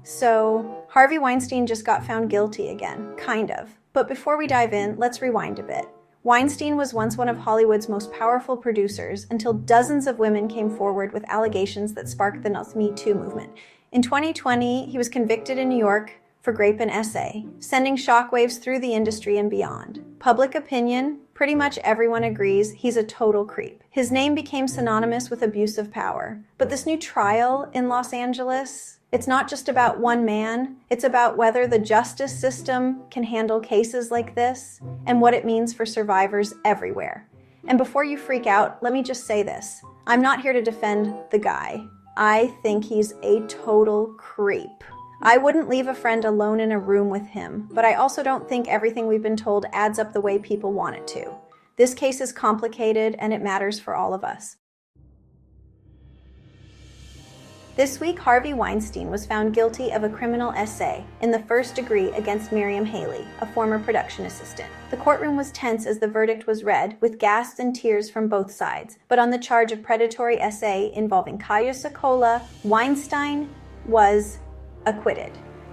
So, Harvey Weinstein just got found guilty again, kind of. But before we dive in, let's rewind a bit. Weinstein was once one of Hollywood's most powerful producers until dozens of women came forward with allegations that sparked the Me Too movement. In 2020, he was convicted in New York for grape and essay, sending shockwaves through the industry and beyond. Public opinion, pretty much everyone agrees he's a total creep. His name became synonymous with abuse of power. But this new trial in Los Angeles, it's not just about one man, it's about whether the justice system can handle cases like this and what it means for survivors everywhere. And before you freak out, let me just say this. I'm not here to defend the guy. I think he's a total creep. I wouldn't leave a friend alone in a room with him, but I also don't think everything we've been told adds up the way people want it to. This case is complicated and it matters for all of us. This week, Harvey Weinstein was found guilty of a criminal essay in the first degree against Miriam Haley, a former production assistant. The courtroom was tense as the verdict was read, with gasps and tears from both sides. But on the charge of predatory essay involving Kaya Sikola, Weinstein was acquitted.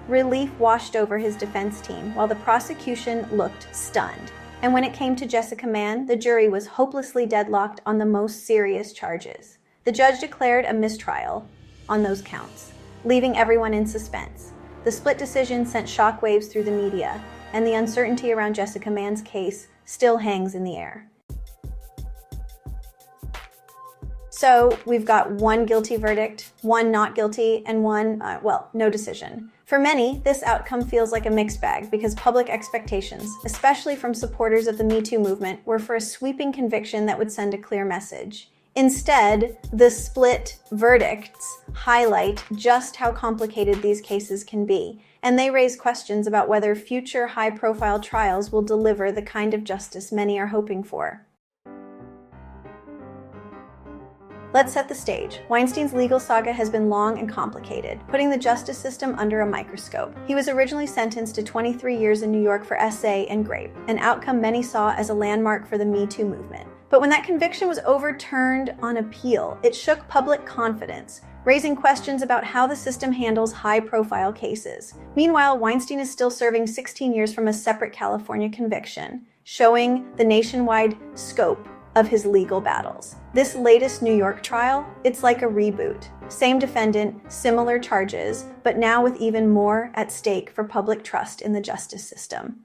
Relief washed over his defense team, while the prosecution looked stunned. And when it came to Jessica Mann, the jury was hopelessly deadlocked on the most serious charges. The judge declared a mistrial on those counts, leaving everyone in suspense. The split decision sent shockwaves through the media, and the uncertainty around Jessica Mann's case still hangs in the air. So we've got one guilty verdict, one not guilty, and one, no decision. For many, this outcome feels like a mixed bag because public expectations, especially from supporters of the Me Too movement, were for a sweeping conviction that would send a clear message. Instead, the split verdicts highlight just how complicated these cases can be, and they raise questions about whether future high-profile trials will deliver the kind of justice many are hoping for. Let's set the stage. Weinstein's legal saga has been long and complicated, putting the justice system under a microscope. He was originally sentenced to 23 years in New York for essay and grape, an outcome many saw as a landmark for the Me Too movement. But when that conviction was overturned on appeal, it shook public confidence, raising questions about how the system handles high-profile cases. Meanwhile, Weinstein is still serving 16 years from a separate California conviction, showing the nationwide scope of his legal battles. This latest New York trial, it's like a reboot. Same defendant, similar charges, but now with even more at stake for public trust in the justice system.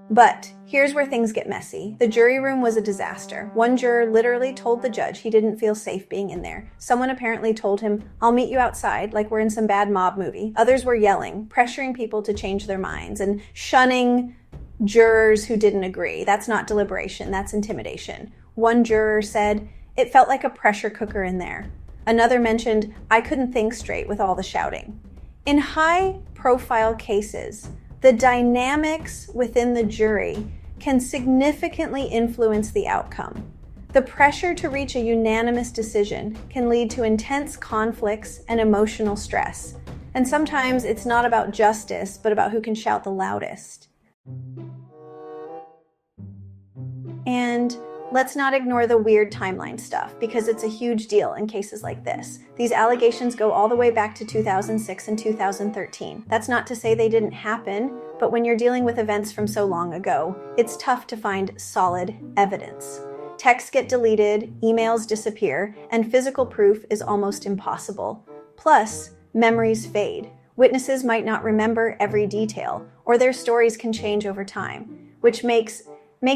But here's where things get messy. The jury room was a disaster. One juror literally told the judge he didn't feel safe being in there. Someone apparently told him, "I'll meet you outside," like we're in some bad mob movie. Others were yelling, pressuring people to change their minds, and shunning jurors who didn't agree. That's not deliberation, that's intimidation. One juror said, "It felt like a pressure cooker in there." Another mentioned, "I couldn't think straight with all the shouting." In high-profile cases, the dynamics within the jury can significantly influence the outcome. The pressure to reach a unanimous decision can lead to intense conflicts and emotional stress. And sometimes it's not about justice, but about who can shout the loudest. And let's not ignore the weird timeline stuff, because it's a huge deal in cases like this. These allegations go all the way back to 2006 and 2013. That's not to say they didn't happen, but when you're dealing with events from so long ago, it's tough to find solid evidence. Texts get deleted, emails disappear, and physical proof is almost impossible. Plus, memories fade. Witnesses might not remember every detail, or their stories can change over time, which makes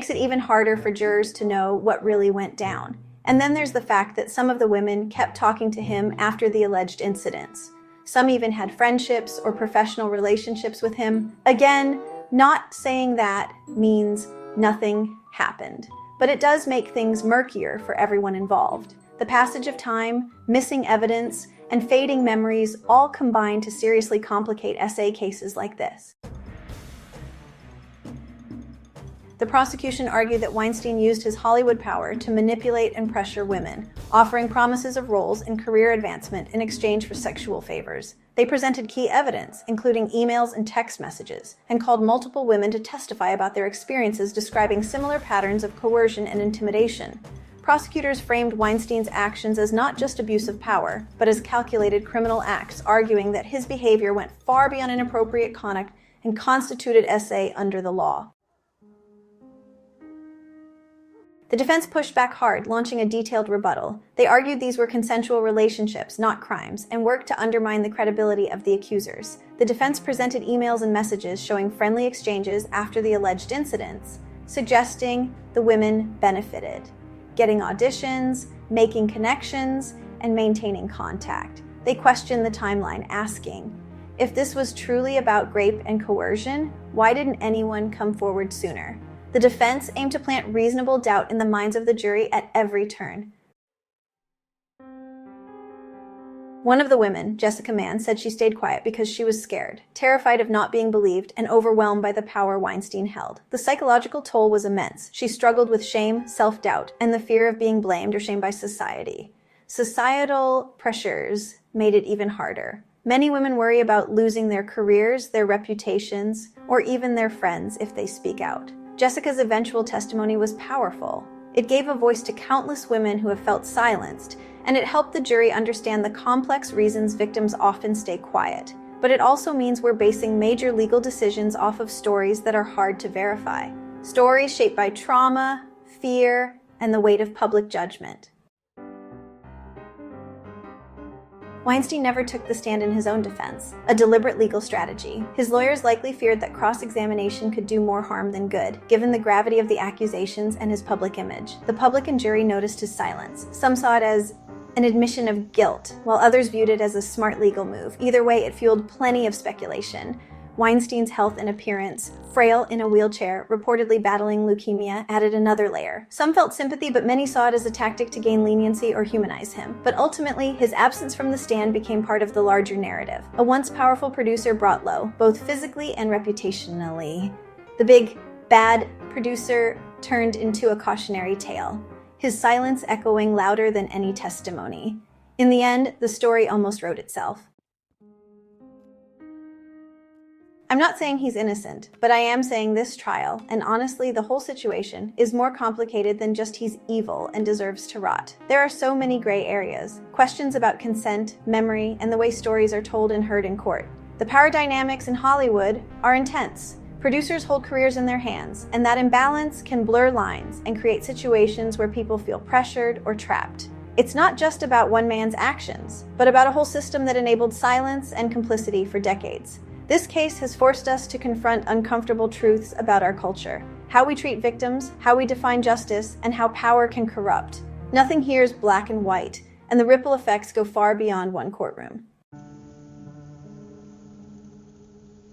it even harder for jurors to know what really went down. And then there's the fact that some of the women kept talking to him after the alleged incidents. Some even had friendships or professional relationships with him. Again, not saying that means nothing happened, but it does make things murkier for everyone involved. The passage of time, missing evidence, and fading memories all combine to seriously complicate essay cases like this. The prosecution argued that Weinstein used his Hollywood power to manipulate and pressure women, offering promises of roles and career advancement in exchange for sexual favors. They presented key evidence, including emails and text messages, and called multiple women to testify about their experiences describing similar patterns of coercion and intimidation. Prosecutors framed Weinstein's actions as not just abuse of power, but as calculated criminal acts, arguing that his behavior went far beyond inappropriate conduct and constituted SA under the law. The defense pushed back hard, launching a detailed rebuttal. They argued these were consensual relationships, not crimes, and worked to undermine the credibility of the accusers. The defense presented emails and messages showing friendly exchanges after the alleged incidents, suggesting the women benefited, getting auditions, making connections, and maintaining contact. They questioned the timeline, asking, if this was truly about rape and coercion, why didn't anyone come forward sooner? The defense aimed to plant reasonable doubt in the minds of the jury at every turn. One of the women, Jessica Mann, said she stayed quiet because she was scared, terrified of not being believed, and overwhelmed by the power Weinstein held. The psychological toll was immense. She struggled with shame, self-doubt, and the fear of being blamed or shamed by society. Societal pressures made it even harder. Many women worry about losing their careers, their reputations, or even their friends if they speak out. Jessica's eventual testimony was powerful. It gave a voice to countless women who have felt silenced, and it helped the jury understand the complex reasons victims often stay quiet. But it also means we're basing major legal decisions off of stories that are hard to verify. Stories shaped by trauma, fear, and the weight of public judgment. Weinstein never took the stand in his own defense, a deliberate legal strategy. His lawyers likely feared that cross-examination could do more harm than good, given the gravity of the accusations and his public image. The public and jury noticed his silence. Some saw it as an admission of guilt, while others viewed it as a smart legal move. Either way, it fueled plenty of speculation. Weinstein's health and appearance, frail in a wheelchair, reportedly battling leukemia, added another layer. Some felt sympathy, but many saw it as a tactic to gain leniency or humanize him. But ultimately, his absence from the stand became part of the larger narrative. A once powerful producer brought low, both physically and reputationally. The big, bad producer turned into a cautionary tale, his silence echoing louder than any testimony. In the end, the story almost wrote itself. I'm not saying he's innocent, but I am saying this trial, and honestly the whole situation, is more complicated than just he's evil and deserves to rot. There are so many gray areas, questions about consent, memory, and the way stories are told and heard in court. The power dynamics in Hollywood are intense. Producers hold careers in their hands, and that imbalance can blur lines and create situations where people feel pressured or trapped. It's not just about one man's actions, but about a whole system that enabled silence and complicity for decades. This case has forced us to confront uncomfortable truths about our culture, how we treat victims, how we define justice, and how power can corrupt. Nothing here is black and white, and the ripple effects go far beyond one courtroom.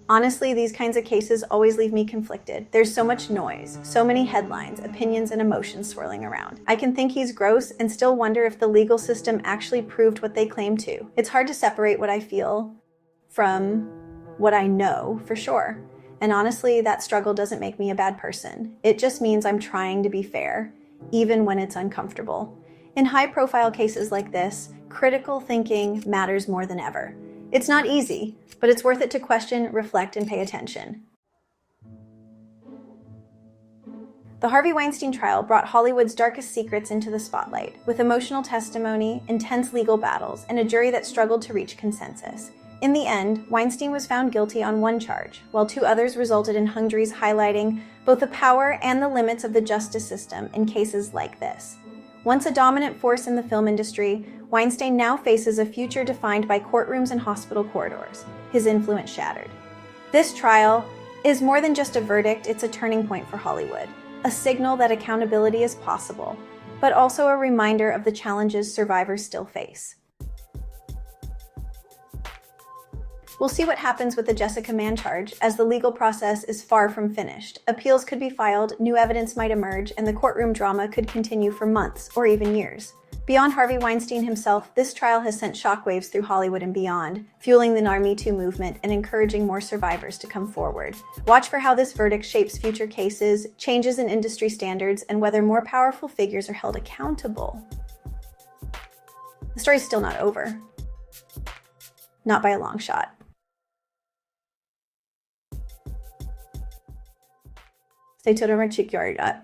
Honestly, these kinds of cases always leave me conflicted. There's so much noise, so many headlines, opinions, and emotions swirling around. I can think he's gross and still wonder if the legal system actually proved what they claim to. It's hard to separate what I feel from what I know for sure. And honestly, that struggle doesn't make me a bad person. It just means I'm trying to be fair, even when it's uncomfortable. In high-profile cases like this, critical thinking matters more than ever. It's not easy, but it's worth it to question, reflect, and pay attention. The Harvey Weinstein trial brought Hollywood's darkest secrets into the spotlight, with emotional testimony, intense legal battles, and a jury that struggled to reach consensus. In the end, Weinstein was found guilty on one charge, while two others resulted in hung juries highlighting both the power and the limits of the justice system in cases like this. Once a dominant force in the film industry, Weinstein now faces a future defined by courtrooms and hospital corridors, his influence shattered. This trial is more than just a verdict, it's a turning point for Hollywood, a signal that accountability is possible, but also a reminder of the challenges survivors still face. We'll see what happens with the Jessica Mann charge, as the legal process is far from finished. Appeals could be filed, new evidence might emerge, and the courtroom drama could continue for months or even years. Beyond Harvey Weinstein himself, this trial has sent shockwaves through Hollywood and beyond, fueling the Me Too movement and encouraging more survivors to come forward. Watch for how this verdict shapes future cases, changes in industry standards, and whether more powerful figures are held accountable. The story's still not over. Not by a long shot. Stay tuned,